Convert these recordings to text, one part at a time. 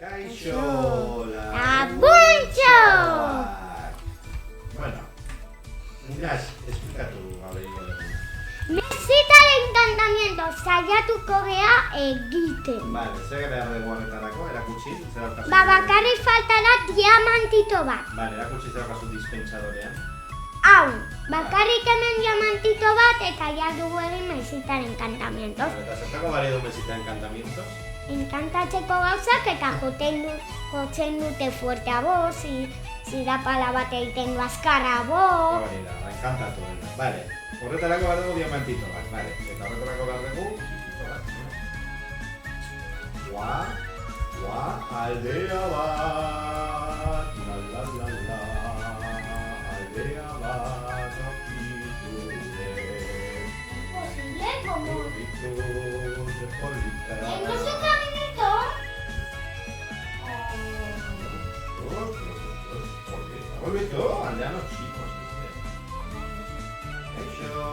Kaixo! Laguntxo! Bueno, Inas, esplikatu gabe dugu. Mesita de encantamiento saiatuko gea egiten. Vale, zer behar dugu horretarako, erakutsi, zer daukazu? Bakarrik falta da diamantito bat. Vale, erakutsi zer daukazu dispensadorean. Hau, bakarrik hemen diamantito bat eta ja dugu egin mesitaren encantamientos. Vale, eta zertako bale du mesita encantamientos? Enkantatzeko gauzak eta jotzen dute fuerte a voz, si da pala bat egiten du azkarra voz. Hori da, enkantatu dena. Vale, horretarako behar dugu diamantito bat, vale. Eta horretarako behar dugu pizito bat. Aldea bat, la, aldea bat, okitule. Posible, como... Polita. ¿No es un caminito? Polito, aldeanos chicos. Eso.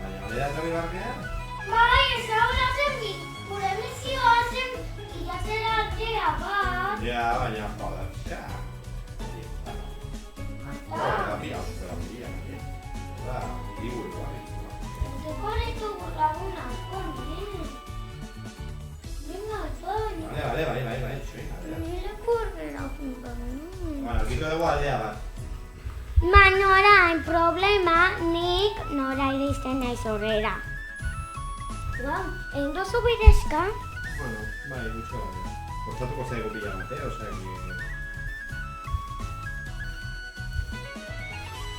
Baina, etorri barnean? Bai, ez ahora zen gure misioazen irazera aldea bat. Ja, baina, joder, ja. Eta ditugu lagunak, Vale, txoin, nire kurrera juntan. Bueno, kito dugu aldea bat. Baina orain problema nik nora iristen naiz horrera. Wow, egin duzu bidezka? Bueno, bai, gutxo gara. Kostatuko zaigu pila bat, osea que...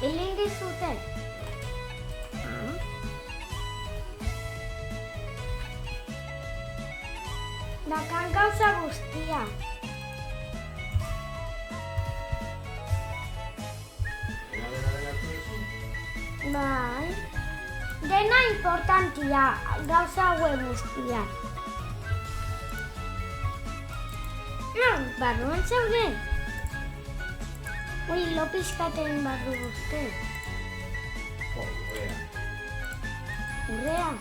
Egin dizute? Bakan gauza guztia. Bai. Dena importantia, gauza haue guztia. Barruan zaude? Ui, lo pizkaten barru guzti. Urrea. Urrea.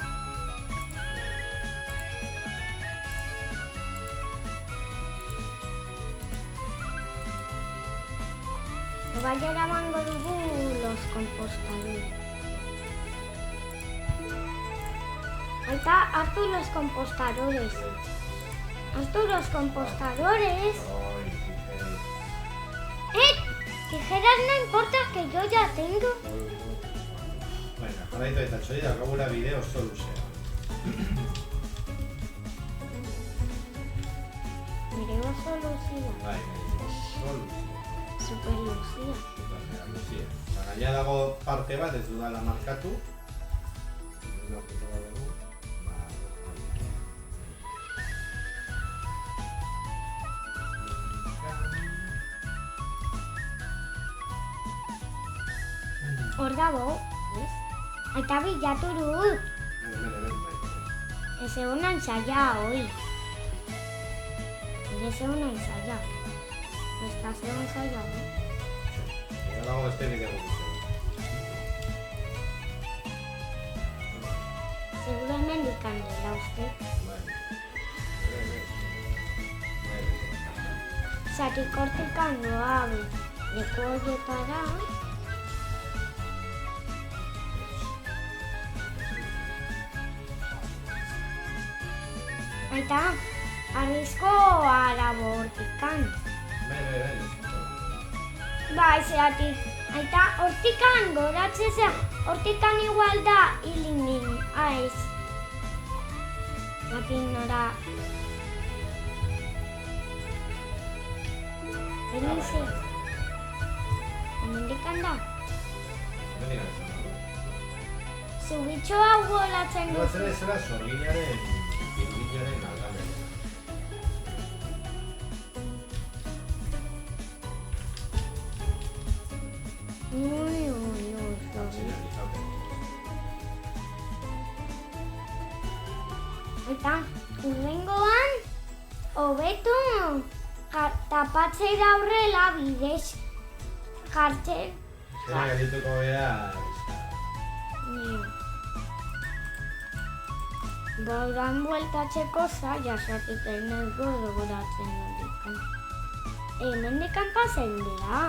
Bai eramango dugu los compostadores. Aita, hartu los compostadores. Hartu los compostadores. Tijeras no importa, que yo ya tengo. Baina, jarraitu eta txori daukagula bideo oso luzea. Mire oso luzia. Bai, oso luzea. Super luzia. Luzea. Gaina dago parte bat ez dudala markatu. Hor dago, ez? Aita bilatu dut. Ez egon ensaia, hoi. Ez egon ensaia. Ez da egon ensaia, no? Eta dago beste bideo guztia. Seguro hemen dikandela, uste. Zatik hortik handoa, leku horietara. Aita, arrizko arabo hortikan. Bai, zeatik. Aita, hortikan goratzea, hortikan igual da hilinin, aiz. Batin nora. Egin hemendikan da. Zubitxo hau golatzen Zer duzu. ezera sorginaren aldamen. Ui, Eta, urrengoan, hobeto tapatzera aurrela bidez jartzen Zena geldituko bera... Baudan bueltatzeko zaila zatik ez gogoratzen mendikan. Mendikan pasen dira.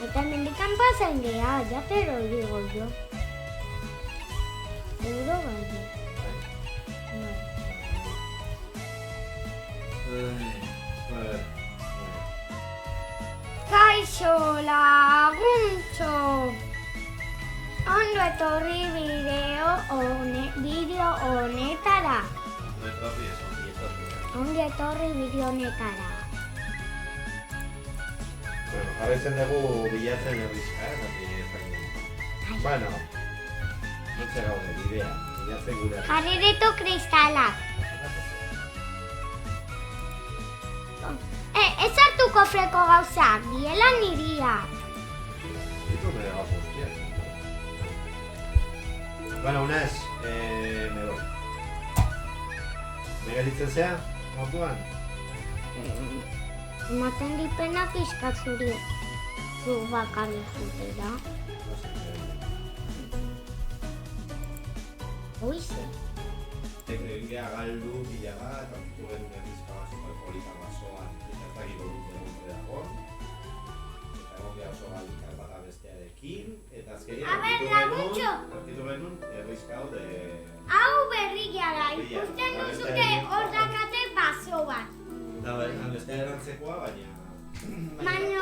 Eta mendikan pasen dira, ya te lo digo yo. Seguro gaire. Kaixo laguntxo! Ondo etorri bideo honetara. Ondo etorri bideo honetara. Bueno, jarraitzen dugu bilatzen herrizka, Bueno, notxe gaude, bidea, bilatzen gure. Jarri ditu kristalak. Ez hartu kofreko gauzak, biela niria. Ditu bere gauz guztiak. Bueno, unez, me voy. Me gelditzen zea, motuan? Ematen dipena pixkatzuri zu bakarri jutera. Oize. Egia galdu bila bat, aurkitu genuen herrizka basoa, polita basoan, eta ez dakiko dut egun dago. Eta egon gara oso galdikar bat abestearekin, eta azkenean aurkitu genuen herrizka hau de... Hau berria da, ikusten duzute hor dakate baso bat. Eta abestea erantzekoa, baina... Baina...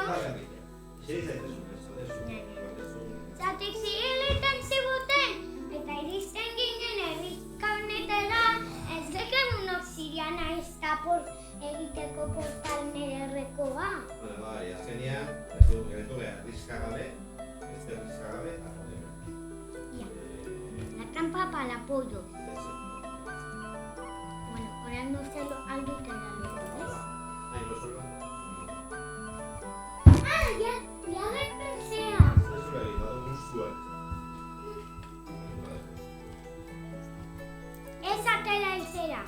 Zer izaitezun ez, Zatik zigiliten zibuten, eta iristen ginen herrizka honetara, ez dekenunok ziriana iztapor egiteko portal nederrekoa. Bueno, bai, azkenean, ez du gehiago herrizka gabe, ez herrizka gabe, eta jodera. La trampa para el pollo. Bueno, ahora no sé algo que era lo que ves. Ahí lo solo. Ah, ya repensé. Eso lo he dado un suerte. Esa tela y cera.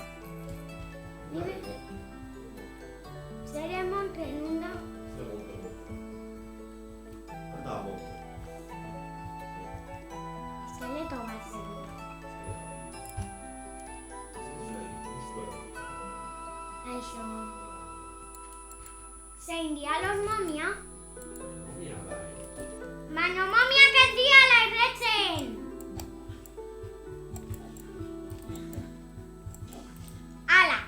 Seremos en una. Segundo. Andavo. Esqueleto va a ser. Això. Zein dia los momia? Baina momia que ez diala erretzen! Ala!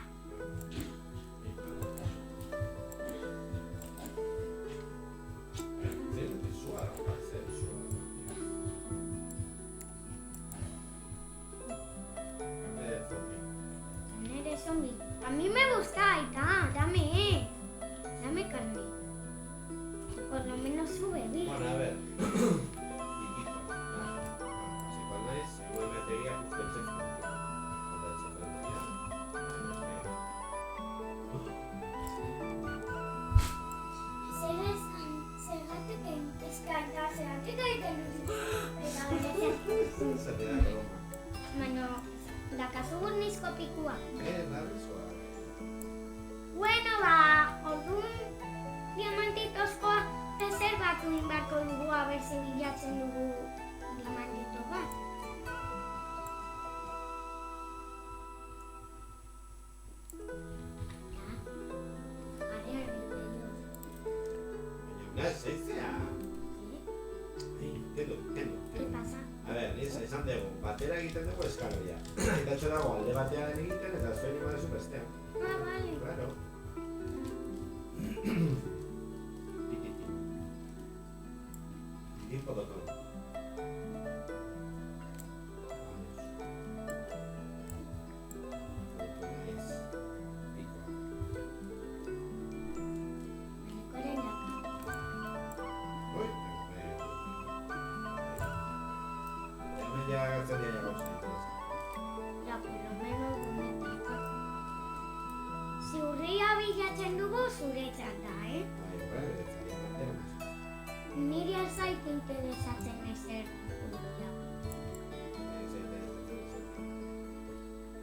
Eres zombie. A mí me gusta, Aita, dame carne. Por lo menos sube, ¿viste? Bueno, a ver. Si ponéis, igual metería justo el sexto. Zergatik eskarta, zergatik egiten duzu. Se te da broma. Baina, dakazu burnizko pikua. Nada, suave. Bueno, orduan diamantitozkoa reservatu inbarko dugu, aberse bilatzen dugu diamantito bat. ¿Qué pasa? A ver, esan dugu, batera egiten dugu eskaloia. Eta etxo dago alde batean egiten eta zuen ima dezu bestean. Ah, vale. Claro. Tipo de todo. Ya gastaría ya gauza interesa. Ya, por lo menos bonetiko. Zurria bilatzen dugu zuretzat da, Bai, bueno, estaría mantenemos. Niri ez zait interesatzen ezer zurria.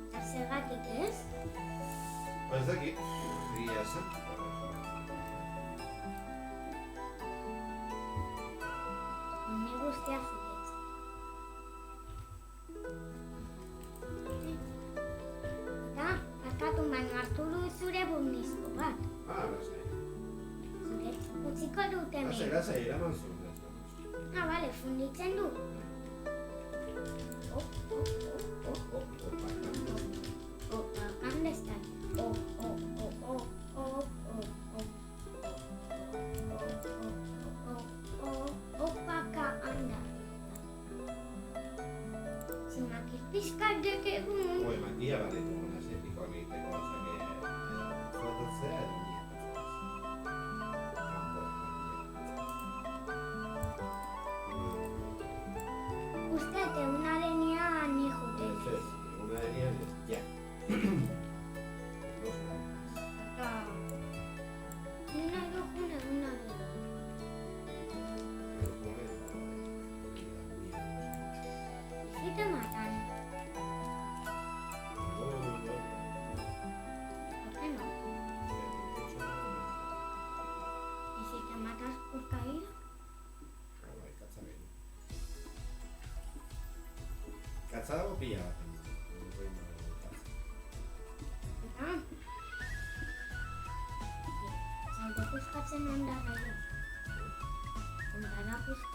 Eta zergatik ez? Pues de aquí, esan. Beste azuretz. Eta, barkatu baino hartu du zure burnizko bat. Lasai. Zuretz, utziko dut hemen. Lasai, eraman zuen. Bale, funditzen du. Bakanda ez da. Opaka anda. Zimakit pizkat dekegun. Makia baletu gona zetikoak egiteko, zuatatzea edo Ustete, una arenia ni juten. Una arenia ya. Una. Si te matan. ¿Por qué no? ¿Y si te matas por caída? Katza dago pila bat. Zaude puskatzen ondarra jo. Ondarra puskatzen.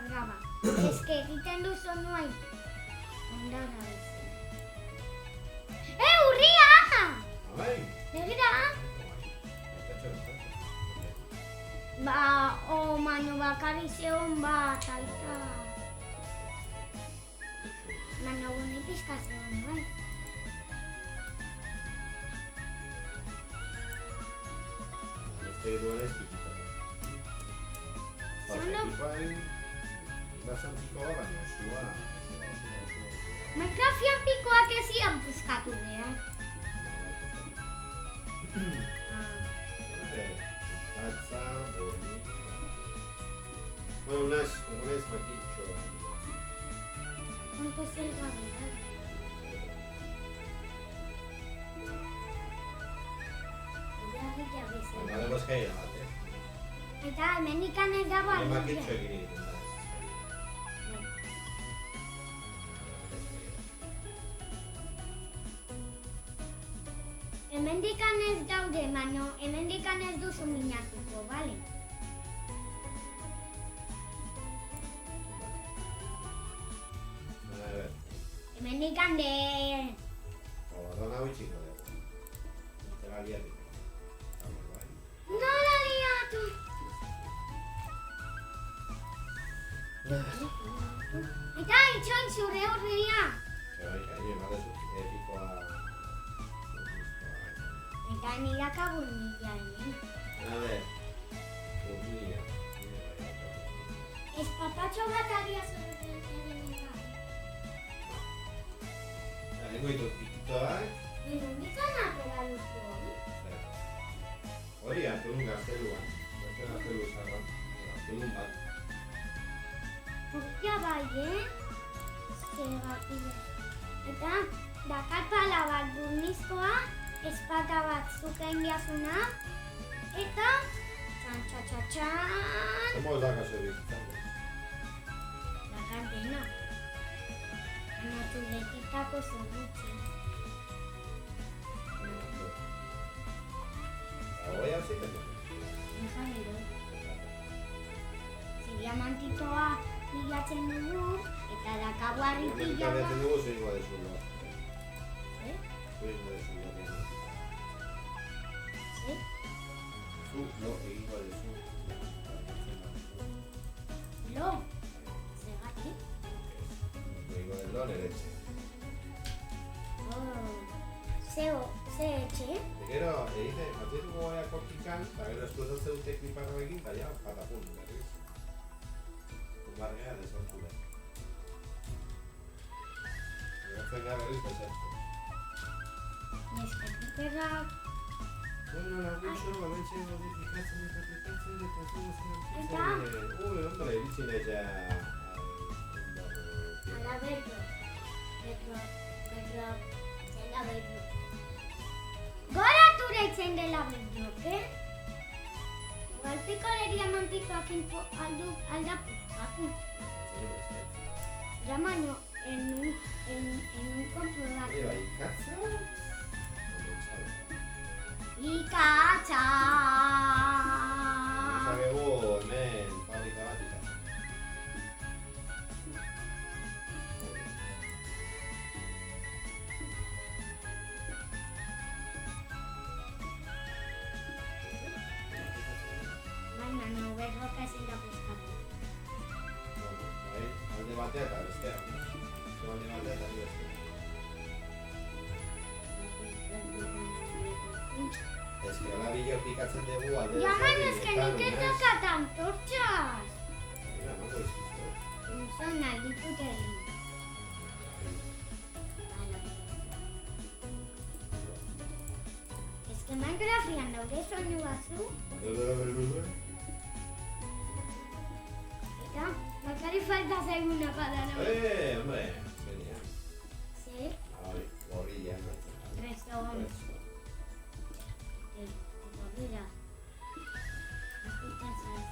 Graba. Ez que egiten duzu nuain. Ondarra ez. Urria! Bai! Begira! Baino bakarrik zegoen bat, aita. Baina gune pizka zegoen, bai. Este duan ez pikita. Basan pikoa, baina zua. Minecraftian pikoak ezian puzkatu behar. Katza, bueno, unas maquicho. ¿Cuánto es el gavial? Además que hay abate. Eta hemendikan ez dago Hay maquicho egin egiten da. Hemendikan ez daude, baina hemendikan ez duzu minatuko, bale? Hemendikan de... Dona hau itxiko dugu. Eta liatik. Nola liatu! Eta itxoin zure horria! Eta niraka burnila hemen. A ver, burnila. Ez papatxo bat agia zorretzen hemen. Lengo ditut pikitoak. Nondikan atera duzu hori? Hori hartu duen gazteluan. Gaztelu zarra. Hartu duen bat. Hostia bai, Zergatik. Eta dakat pala bat burnizkoa, espata bat zuken diazuna, eta txan. Zemoz dakazu bizitzen. Dakat dena. Baina zuletitako zerrutzi. Hoi hau ziten dut. Nizanero. Diamantitoa bilatzen dugu, eta dakagu harritila bat. Bilatzen dugu zuingo dezulo. Zuingo dezulo. Zulo egingo dezulo. Lo, zergatik? Egingo dezulo niretxe. Ze etxe? Gero, egite, batzetuko gara kortikan, eta gero eskuetan dute kliparroekin, eta ja, patapun, berriz. Bargea desortu da. Geratzen gara berriz bezatko. Nesketukerrak. Bueno, laguntxo, gamentxe modifikatzen eta aplikatzen eta zuzen. Eta? Hombre, iritsi nahi ja... Ala Bedro. Zela Bedro. Gora tureitzen dela Bedro, grafikoak aldapuzkatu. Llamano en un comprobado. Bai, ikatza? Ikatza! Zabegu hemen fabrika bat ikatza. Baina, nubes roka ezin da buscatu. Bai, alde batea eta bestea. Alde batea eta bestea. Ez que hola bileo pikatzen dugu alde Llaman, es que no te tocan antorchas. Mira, no puedes visto. Son aldiputeri. Es que Minecraftian daude soinu batzu. Eta, bakarrik falta zaiguna padana. Hombre, genial. Zer? Ai, gorrilla. Restón. Mira. Estoy cansada.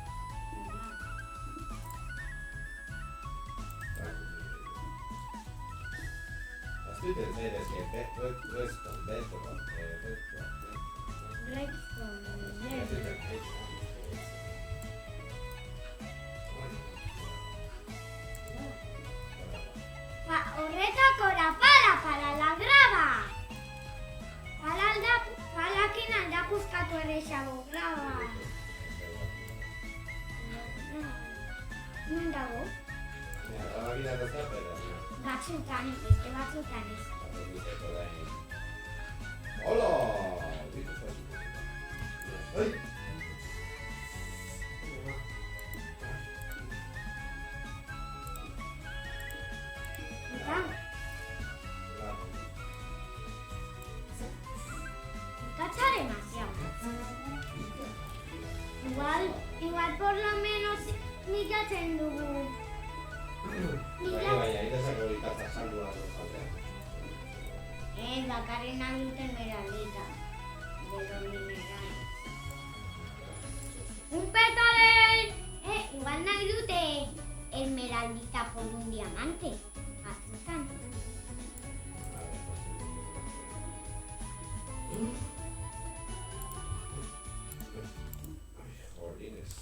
Estoy pensando es que Redstone, Horretako da para la grava. Palakin aldapuzkatu errexago grava. Non dago? Batzutan, beste batzutan ez. Hola! Ai! Eta, cacha demasiado. Igual por lo menos milatzen dugu. Bai, ahí sako ikatza saldua jatea. Bakarrik nahi duten meraldita. De los minerales. Un petarel! Igual nahi dute esmeraldita por un diamante. Batzutan. Jolines.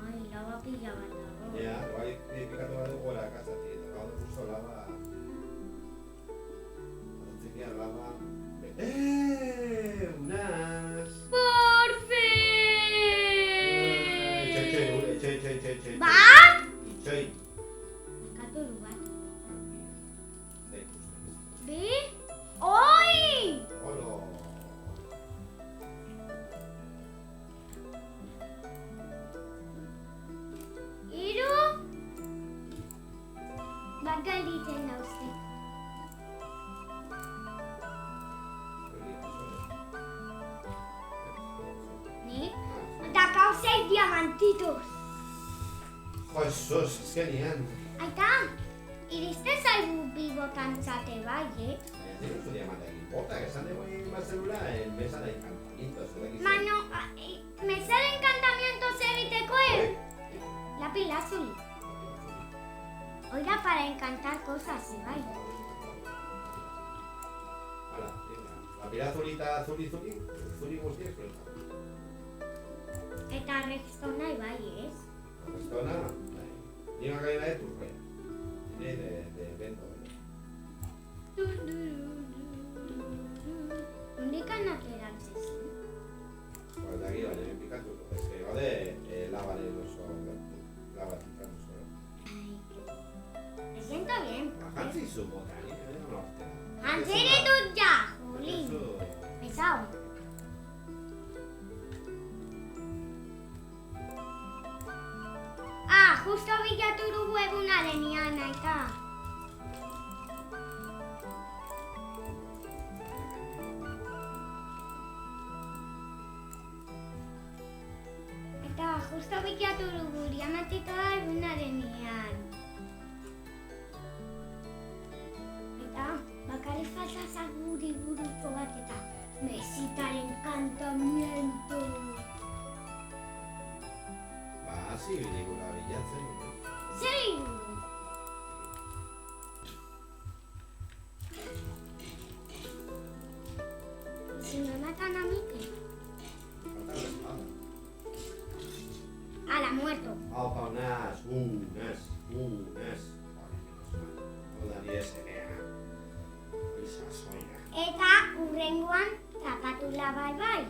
Ai, lava pila bat dago. Ja, guai pikatu bat dugu gora katzatik, eta gaude justo lava... Atzikian lava... Unas... Por fin! Itxoi. Ba? Itxoi. Katuru bat. Da ikusten. Bi? Oi! Olo! Hiru? Bat galditzen dauzte. Nik? Dakau 6 diamantitos. Jesus, es que nian. Aita, iriste zaigu bibotantzate bai, Tiene su diamante aquí. Bota, que sale muy más celular en mesa de encantamientos. Mano, me sale encantamientos egiteko, Lapis lazuli. Oiga, para encantar cosas, bai. Hala, venga. La pila azulita, zuri guztiak suelta. Eta redstone bai, ez? Esto nada. Ni una caída de turbe. De vento. Nondik ateratzen zen? Pues de aquí vale, me pica turbo. Es que gaude lavaren oso lavatik oso. Me siento bien. Jantzi zu botani, no. Jantziri dut ja, Juli. Pesao. Justo bilatu dugu egunaren ian, aita. Eta justo bilatu dugu diamantitoa egunaren ian. Eta bakarrik falta zaguri buruko bat eta mesitaren encantamiento. Hasi biligula bilatzen, Zer si me matan a mí, ¿qué? falta la espada. Ala, muerto. Aupa, Nes. Nes. Hola, ni esenea. Isa, soina. Eta urrengoan tapatula bai. Bai.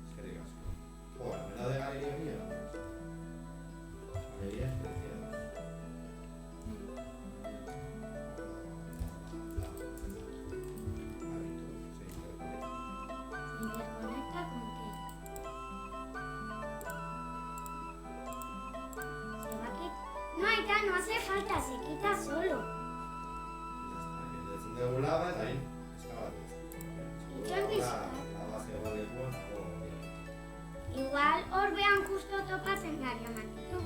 Eskerrik asko. Joder, me da de galería mía. Galería especial. Se interconecta con qué. Se va a quitar. No, Aita, no hace falta, se quita solo. De volaba eta hain, eskabatu. Itxoin pixka. Laba zegoelekuan dago. Igual orbean justo topatzen gara matitu.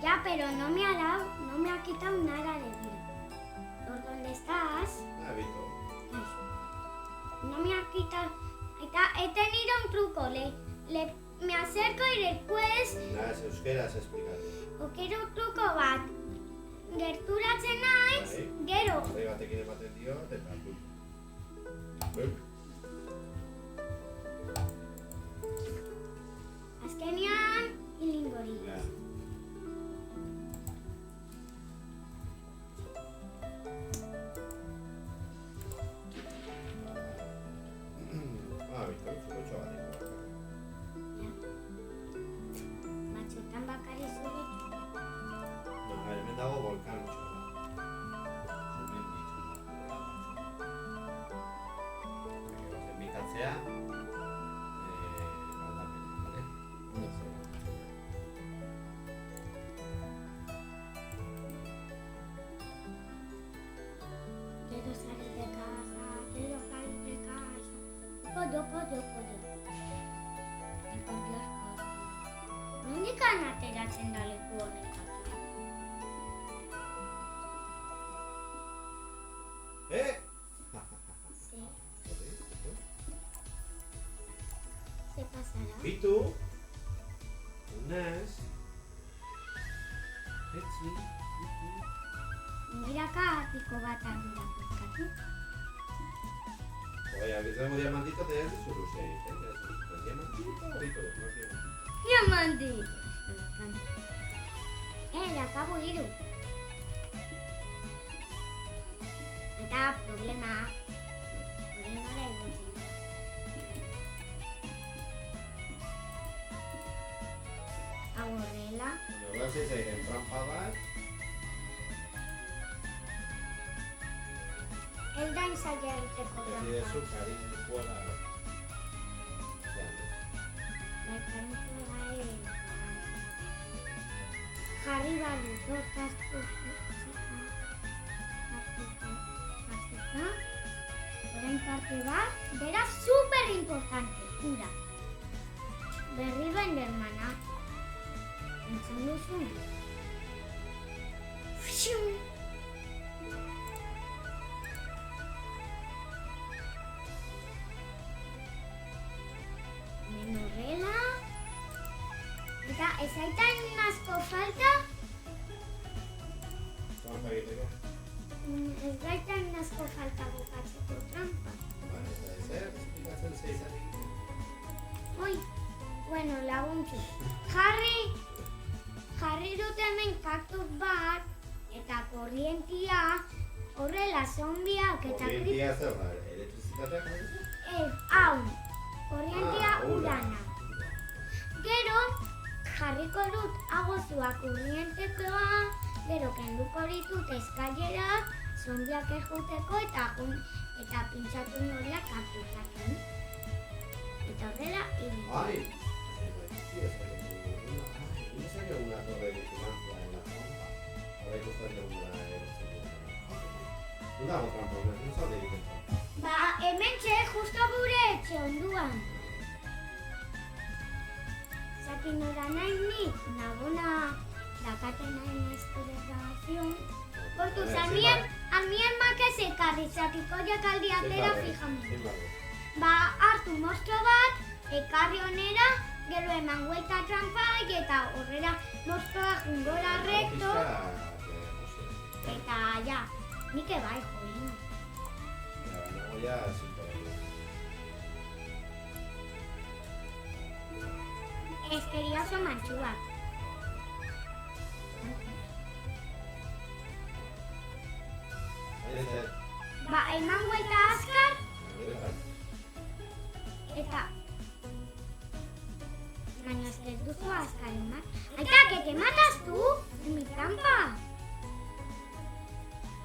Ya, pero no me ha quitado nada de vida. ¿Por dónde estás? Visto. No me ha quitado. He tenido un truco. Me acerco y después Nas euskeraz esplikatu. okero truko bat. Gerturatzen naiz, gero. Horri batekin ematen dio, eta Azkenean, hilingori. Visto, zurotxo bat ingo. Batzuetan bakari zure. Hemen dago volkantxo. Zenbitatzea, aldapena, bale? Quiero salir de casa, quiero salir de casa. Puedo. Y por Dios, nondik ateratzen da leku honetatik? Sí. Se pasará. Bitu, Nes, etzi, Miraka piko bat ardura pizkatu. Oye, avizamos diamantito, te das su luz ahí. Diamantito, ahorita, no diamantito. Diamantito. Le acabo hiru. Eta problema da egotzen. Hau horrela. Bueno, gracias a en trampa bat. Ez da ensaia egiteko Así de trampa. su cariño, fuera. Jarri balu, dortaztu. Orain parte bat, beraz super importante, ura. Berriro endermana. Entzun duzu? Fiu! Horrela. Eta ez aitan asko falta, Trampa egiteko. ez gaitan asko falta bukatzeko trampa. Vale, eta ezer, esplikatzen zeizan egiten. Oi, bueno, laguntzu. Jarri dut hemen kaktus bat, eta korrientia, horrela zombiak eta Korrientia zer da, elektrizitatea jarri? hau, korrientia ura. urana. Gero, jarriko dut agozua korrientekoa, gero kenduko ditut eskailerak, zombiak eguteko eta pintzatu noriak kaktusaken. Eta horrela, Ay, sí, es que una torre de vigilancia en la trampa. Ahora hay que usar una una otra trampa, no sabe de qué trampa. ba, hementxe, justo gure etxe onduan. Zaki nora nahi nik, nagona dakaten nahi esta grabación. Kontuz, a mi emak ez ekarri, zakiko jakaldi atera fijamente. hartu mostro bat, ekarri honera, gero eman guelta trampai eta horrela mostroa jungora recto. Eta ja, nik bai, join. Ja, nago ja, sin problema. Eskeria oso mantxuak. Eman guelta azkar, eta... Baina ez duzu azkar eman. Aita, que te matas tú, en mi trampa.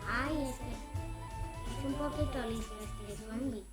Ay, es un poquito listo, es que es zombie.